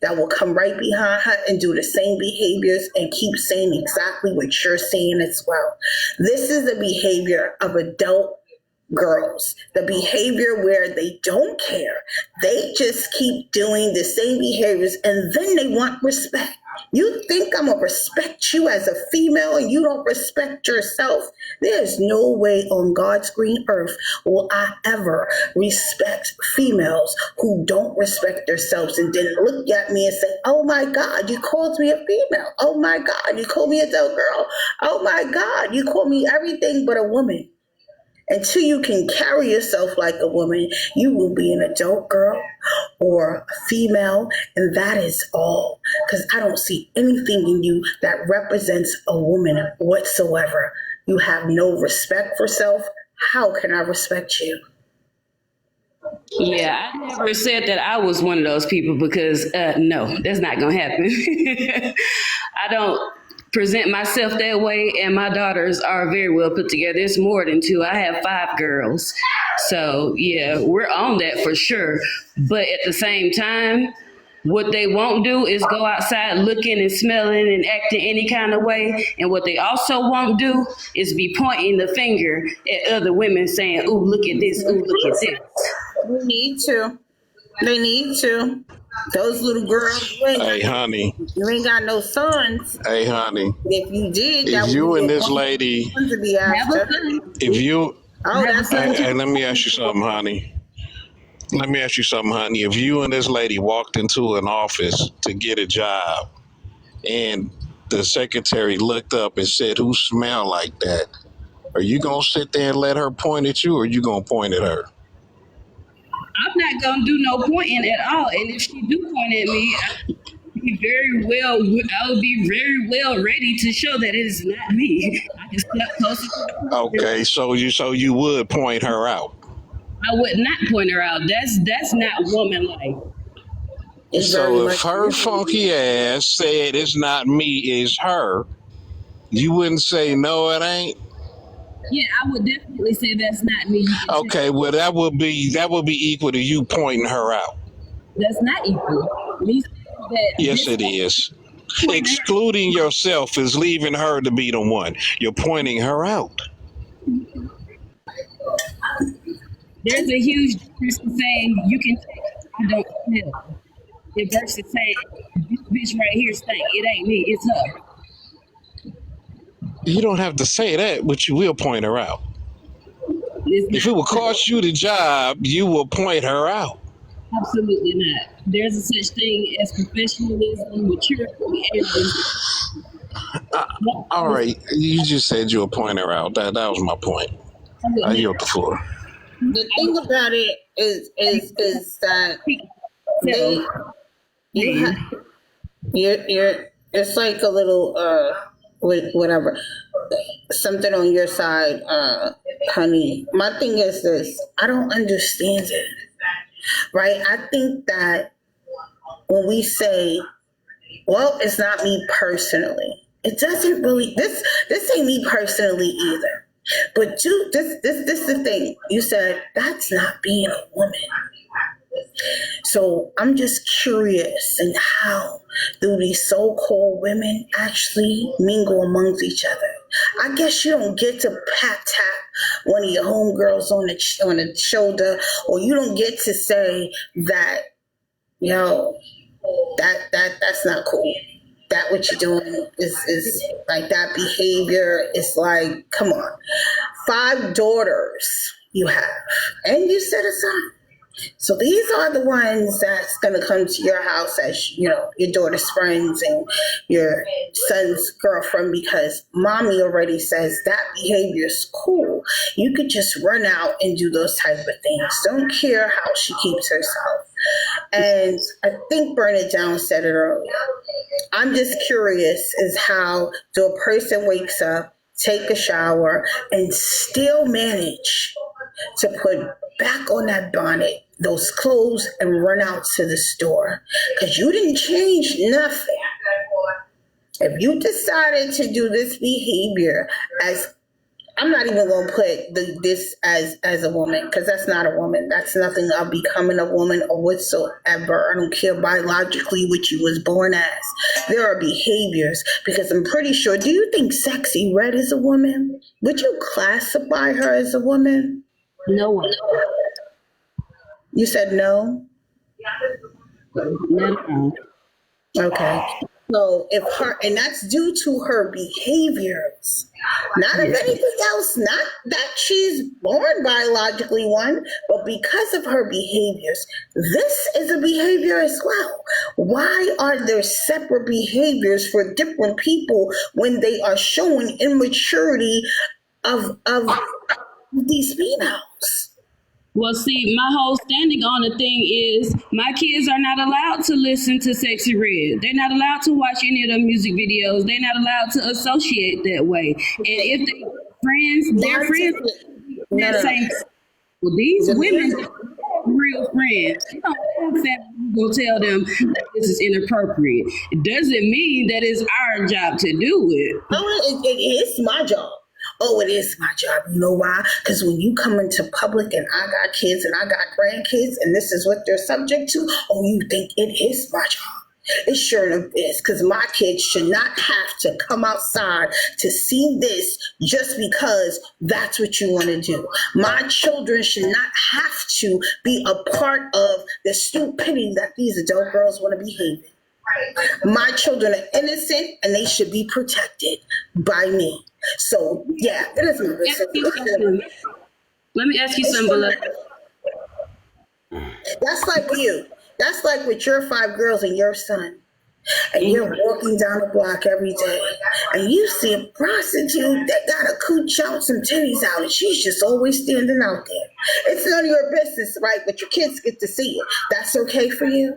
that will come right behind her and do the same behaviors and keep saying exactly what you're saying as well. This is the behavior of adult girls, the behavior where they don't care. They just keep doing the same behaviors and then they want respect. You think I'm going to respect you as a female and you don't respect yourself? There's no way on God's green earth will I ever respect females who don't respect themselves and then look at me and say, oh my God, you called me a female. Oh my God, you called me a adult girl. Oh my God, you called me everything but a woman. Until you can carry yourself like a woman, you will be an adult girl or a female, and that is all. Because I don't see anything in you that represents a woman whatsoever. You have no respect for self. How can I respect you? Yeah, I never said that I was one of those people because no, that's not gonna happen. I don't present myself that way, and my daughters are very well put together. It's more than two. I have 5 girls. So yeah, we're on that for sure. But at the same time, what they won't do is go outside looking and smelling and acting any kind of way. And what they also won't do is be pointing the finger at other women saying, ooh, look at this, ooh, look at this. They need to. They need to. Those little girls, Hey, honey. You ain't got no sons. Hey, honey. If you did, If you and this lady, if you, hey, let me ask you something, honey. Let me ask you something, honey. If you and this lady walked into an office to get a job and the secretary looked up and said, who smell like that? Are you going to sit there and let her point at you, or are you going to point at her? I'm not going to do no pointing at all. And if she do point at me, I would be very well ready to show that it is not me. I can step closer to the Okay, so you would point her out. I would not point her out. That's not woman-like. So if her funky ass said it's not me, it's her, you wouldn't say no, it ain't? Yeah, I would definitely say that's not me. Okay, well that would be equal to you pointing her out. That's not equal. Yes, it is. Excluding yourself is leaving her to be the one. You're pointing her out. There's a huge difference in saying you can take, I don't smell. The versus saying this bitch right here stink. It ain't me, it's her. You don't have to say that, but you will point her out. If it will cost you the job, you will point her out. Absolutely not. There's a such thing as professionalism, maturity, and all right, you just said you'll point her out. That was my point. I yield the floor. The thing about it is that you're it's like a little whatever, something on your side, honey. My thing is this: I don't understand it. Right? I think that when we say, well, it's not me personally, it doesn't really, this ain't me personally either. But this is the thing. You said, that's not being a woman. So I'm just curious in how do these so-called women actually mingle amongst each other? I guess you don't get to tap one of your homegirls on the shoulder, or you don't get to say that, yo, that's not cool. That what you're doing is like that behavior is like, come on. 5 daughters you have, and you set a son. So these are the ones that's going to come to your house as, you know, your daughter's friends and your son's girlfriend, because mommy already says that behavior is cool. You could just run out and do those type of things. Don't care how she keeps herself. And I think Burn It Down said it earlier. I'm just curious as how do a person wakes up, take a shower, and still manage to put back on that bonnet, those clothes, and run out to the store, because you didn't change nothing. If you decided to do this behavior as I'm not even gonna put this as a woman, because that's not a woman. That's nothing of becoming a woman or whatsoever. I don't care biologically what you was born as. There are behaviors, because I'm pretty sure. Do you think Sexy Red is a woman? Would you classify her as a woman? No way. You said no. No. Okay. So if her, and that's due to her behaviors, not of anything else, not that she's born biologically one, but because of her behaviors. This is a behavior as well. Why are there separate behaviors for different people when they are showing immaturity of these females? Well, see, my whole standing on the thing is my kids are not allowed to listen to Sexy Red. They're not allowed to watch any of the music videos. They're not allowed to associate that way. And if they friends, their friends that same. Well, these women are real friends. They don't have family who will tell them that this is inappropriate. It doesn't mean that it's our job to do it. Oh, it's my job. Oh, it is my job. You know why? Because when you come into public and I got kids and I got grandkids and this is what they're subject to, oh, you think it is my job. It sure enough is, because my kids should not have to come outside to see this just because that's what you want to do. My children should not have to be a part of the stupidity that these adult girls want to behave in. My children are innocent and they should be protected by me. So, yeah, it is my business. Let me ask you something, Beloved. That's like you. That's like with your 5 girls and your son. And you're walking down the block every day and you see a prostitute that got a cooch out, some titties out, and she's just always standing out there. It's none of your business, right? But your kids get to see it. That's okay for you?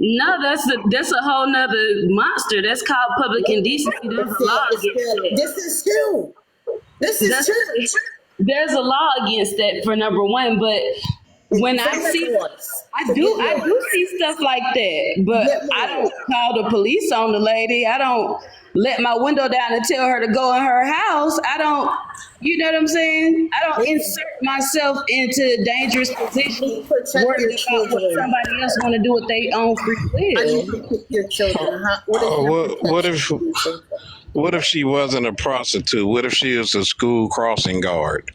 No, that's a whole nother monster. That's called public indecency. There's a law against that. This is true. This is true. There's a law against that, for number one, but when I do see stuff like that, but I don't call the police on the lady. I don't let my window down and tell her to go in her house. I don't, you know what I'm saying? I don't insert myself into dangerous positions worried about what somebody else want to do with their own free will. How do you protect your children? What if she wasn't a prostitute? What if she was a school crossing guard?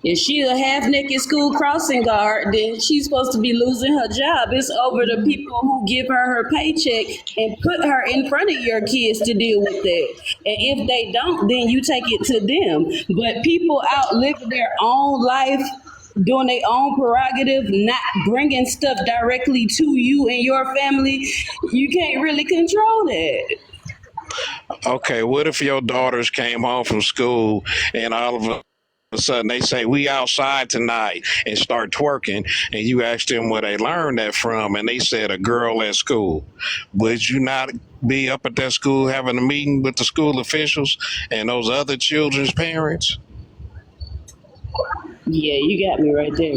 If she a half-naked school crossing guard, then she's supposed to be losing her job. It's over the people who give her paycheck and put her in front of your kids to deal with that. And if they don't, then you take it to them. But people out living their own life, doing their own prerogative, not bringing stuff directly to you and your family, you can't really control that. Okay, what if your daughters came home from school and all of a sudden they say we outside tonight and start twerking, and you ask them where they learned that from, and they said a girl at school? Would you not be up at that school having a meeting with the school officials and those other children's parents? Yeah, you got me right there,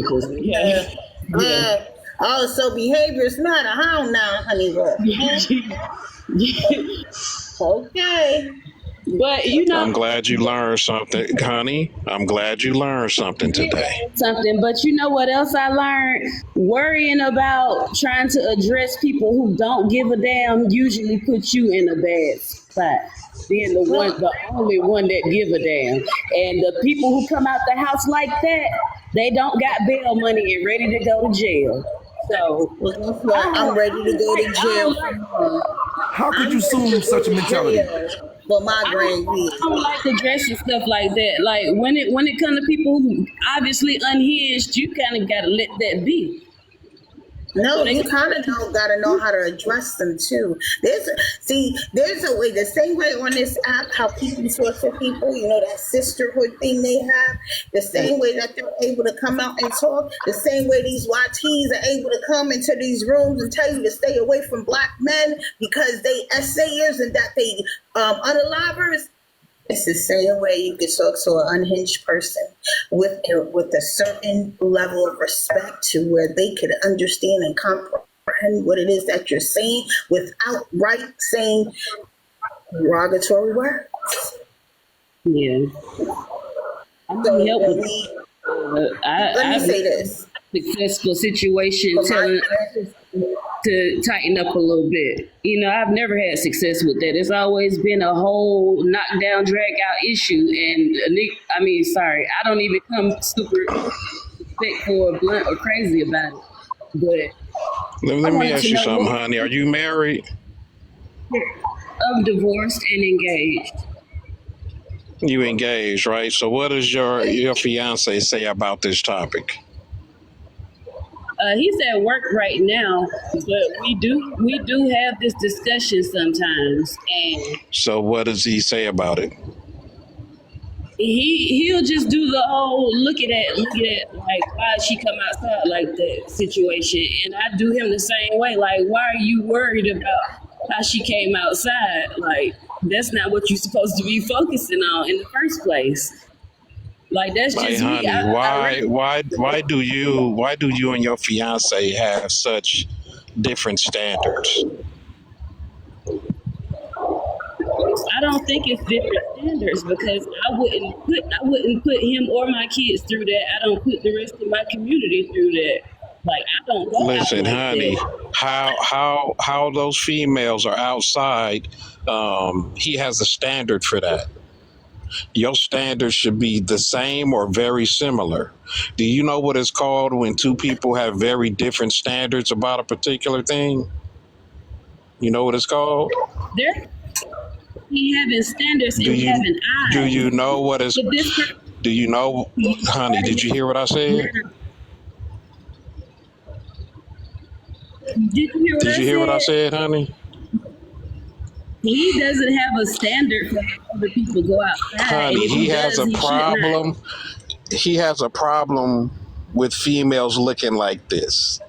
oh, so behaviors matter, huh? Now, honey, okay. But you know, I'm glad you learned something, honey. I'm glad you learned something today. But you know what else I learned? Worrying about trying to address people who don't give a damn usually puts you in a bad spot. Being the only one that give a damn. And the people who come out the house like that, they don't got bail money and ready to go to jail. So I'm ready to go to jail. How could you assume such a mentality? For my grandkids. I don't like to dress and stuff like that. Like when it comes to people who obviously unhinged, you kind of gotta let that be. No, you kind of gotta know how to address them too. There's a way, the same way on this app, how people talk to people, you know, that sisterhood thing they have, the same way that they're able to come out and talk, the same way these YTs are able to come into these rooms and tell you to stay away from black men because they essayers and that they unalivers. It's the same way you can talk to an unhinged person with a certain level of respect to where they could understand and comprehend what it is that you're saying without saying derogatory words. Yeah, I need So help when with. we, let me I've say this. successful situation For my telling friends, to tighten up a little bit. You know, I've never had success with that. It's always been a whole knock down, drag out issue. And sorry, I don't even come super respectful or blunt or crazy about it. But I Let me wanted ask to you know something, what honey. Are you married? I'm divorced and engaged. You engaged, right? So what does your fiance say about this topic? He's at work right now, but we do have this discussion sometimes, and So what does he say about it? he'll just do the whole look at like why she come outside like that situation, and I do him the same way. Like, why are you worried about how she came outside? Like, that's not what you're supposed to be focusing on in the first place. Like, that's Like, just me. honey, I really why do you and your fiance have such different standards? I don't think it's different standards because I wouldn't put him or my kids through that. I don't put the rest of my community through that. Like, I don't go out Listen, like honey, that. how those females are outside, he has a standard for that. Your standards should be the same or very similar. Do you know what it's called when two people have very different standards about a particular thing? You know what it's called? There be having standards Do and you having do eyes. you know what is But this person, do you know, you honey, did you hear what I said? did you hear what Did I you hear what I said? said, honey? He doesn't have a standard for how other people go outside, and Honey, if he does, he should not. he has a problem with females looking like this.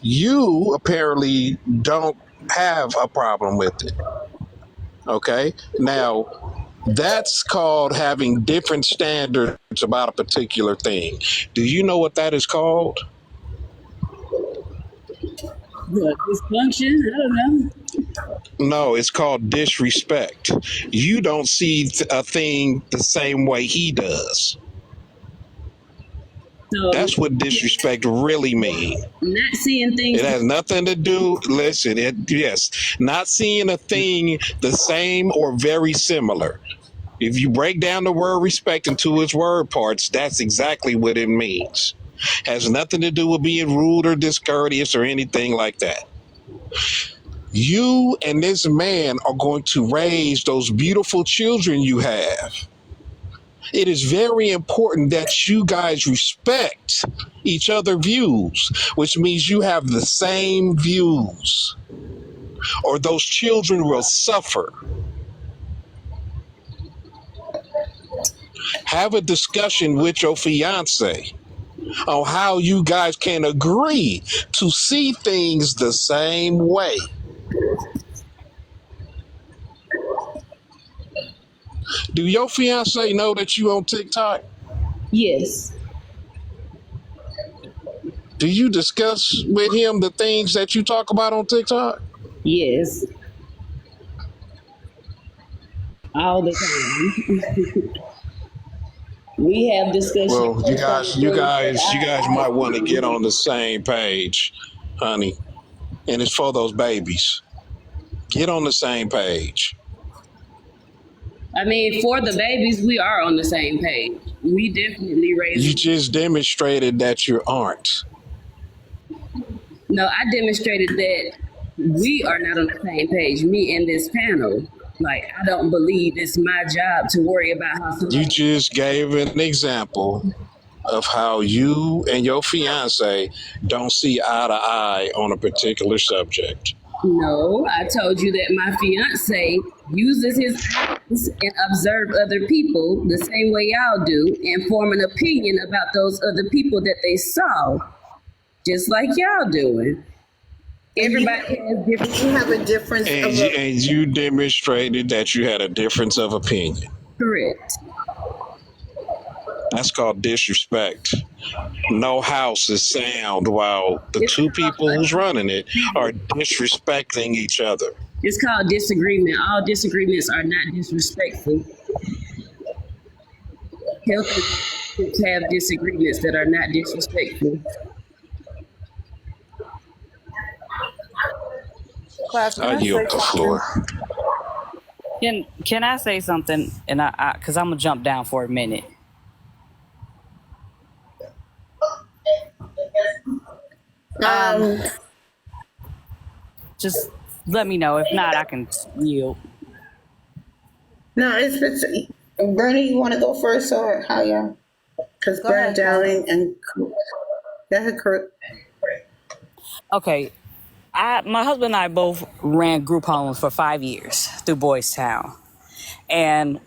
You apparently don't have a problem with it. Okay? Now, that's called having different standards about a particular thing. Do you know what that is called? What, dysfunction? I don't know. No, it's called disrespect. You don't see a thing the same way he does. So, That's what disrespect really means. not seeing things. It has nothing to do. Listen, yes, not seeing a thing the same or very similar. If you break down the word respect into its word parts, that's exactly what it means. Has nothing to do with being rude or discourteous or anything like that. You and this man are going to raise those beautiful children you have. It is very important that you guys respect each other's views, which means you have the same views, or those children will suffer. Have a discussion with your fiance on how you guys can agree to see things the same way. Do your fiance know that you on TikTok? Yes, Do you discuss with him the things that you talk about on TikTok? yes, all the time. We have discussions Well, based on the things that you guys I might want to get see. on the same page, honey. And it's for those babies. Get on the same page. I mean, for the babies, we are on the same page. We definitely raise. You just demonstrated that you aren't. No, I demonstrated that we are not on the same page. Me and this panel. Like, I don't believe it's my job to worry about how You somebody. just gave an example of how you and your fiance don't see eye to eye on a particular subject. No, I told you that my fiance uses his eyes and observe other people the same way y'all do and form an opinion about those other people that they saw, just like y'all doing. Everybody has different. you have a difference And of you demonstrated that you had a difference of opinion. Correct. That's called disrespect. No house is sound while the two people who's running it are disrespecting each other. It's called disagreement. All disagreements are not disrespectful. Healthy relationships have disagreements that are not disrespectful. Class, can I I say yield the something? floor. Can I say something? And because I'm gonna jump down for a minute. Um, Um, just let me know. If not, I can yield. no, it's Bernie. You want to go first or how y'all? Because Go Burn ahead, Class. Down and go ahead, Kurt. Okay. My husband and I both ran group homes for 5 years through Boys Town. And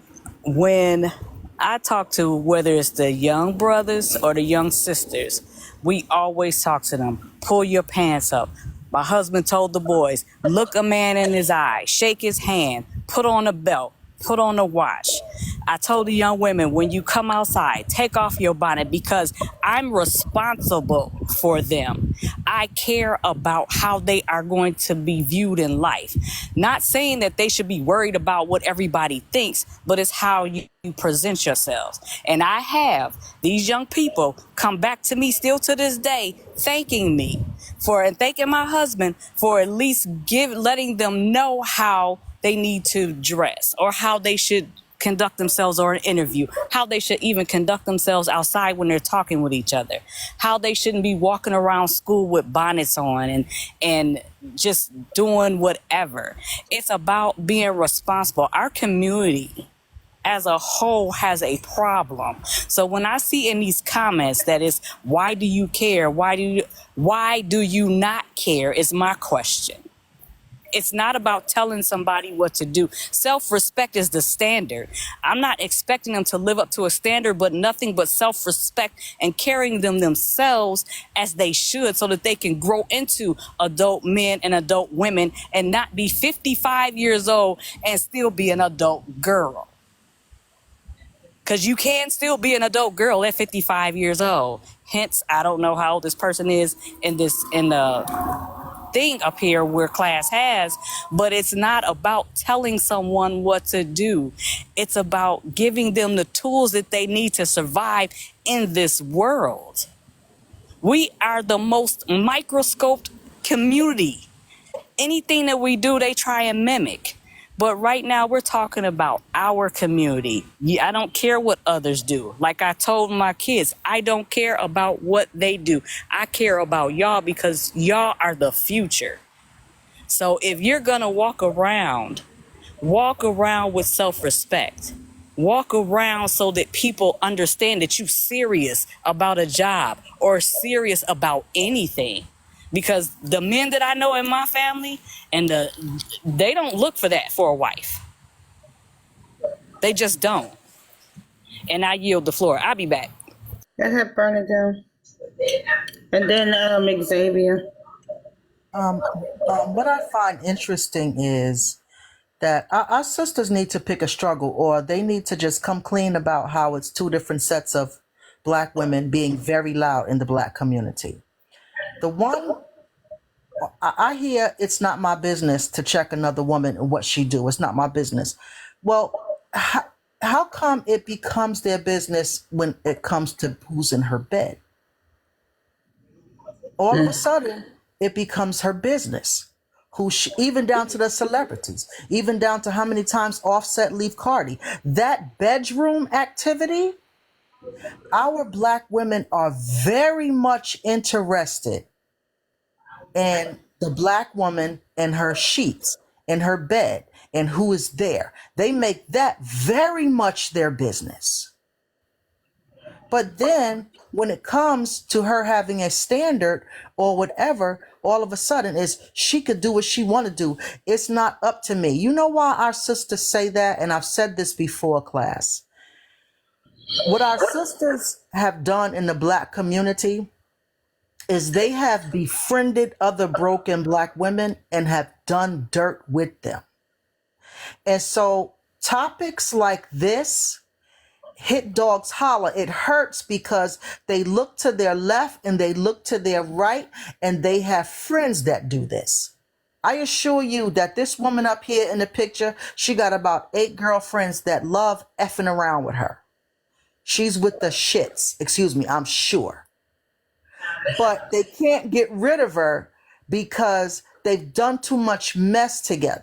when I talk to whether it's the young brothers or the young sisters, we always talk to them. Pull your pants up. My husband told the boys, look a man in his eye, shake his hand, put on a belt, put on a watch. I told the young women, when you come outside, take off your bonnet because I'm responsible for them. I care about how they are going to be viewed in life. Not saying that they should be worried about what everybody thinks, but it's how you present yourselves. And I have these young people come back to me still to this day, thanking me for and thanking my husband for at least letting them know how they need to dress or how they should conduct themselves or an interview, how they should even conduct themselves outside when they're talking with each other, how they shouldn't be walking around school with bonnets on and just doing whatever. It's about being responsible. Our community as a whole has a problem. So when I see in these comments that is, why do you care? Why do you not care is my question. It's not about telling somebody what to do. Self-respect is the standard. I'm not expecting them to live up to a standard, but nothing but self-respect and carrying themselves as they should so that they can grow into adult men and adult women and not be 55 years old and still be an adult girl. Because you can still be an adult girl at 55 years old. Hence, I don't know how old this person is in the thing up here where class has, but it's not about telling someone what to do. It's about giving them the tools that they need to survive in this world. We are the most microscoped community. Anything that we do, they try and mimic. But right now, we're talking about our community. I don't care what others do. Like I told my kids, I don't care about what they do. I care about y'all because y'all are the future. So if you're going to walk around with self-respect. Walk around so that people understand that you're serious about a job or serious about anything. Because the men that I know in my family they don't look for that for a wife. They just don't. And I yield the floor. I'll be back. Go ahead, Burn It Down. And then Xavier. What I find interesting is that our sisters need to pick a struggle, or they need to just come clean about how it's two different sets of black women being very loud in the black community. The one I hear, it's not my business to check another woman and what she do. It's not my business. Well, how come it becomes their business when it comes to who's in her bed? All of a sudden, it becomes her business. Even down to the celebrities, even down to how many times Offset leave Cardi. That bedroom activity, our black women are very much interested in the black woman and her sheets, in her bed, and who is there. They make that very much their business. But then when it comes to her having a standard or whatever, all of a sudden is she could do what she want to do. It's not up to me. You know why our sisters say that? And I've said this before, class. What our sisters have done in the black community is they have befriended other broken black women and have done dirt with them. And so topics like this hit dogs holler. It hurts because they look to their left and they look to their right and they have friends that do this. I assure you that this woman up here in the picture, she got about 8 girlfriends that love effing around with her. She's with the shits. Excuse me, I'm sure. But they can't get rid of her because they've done too much mess together.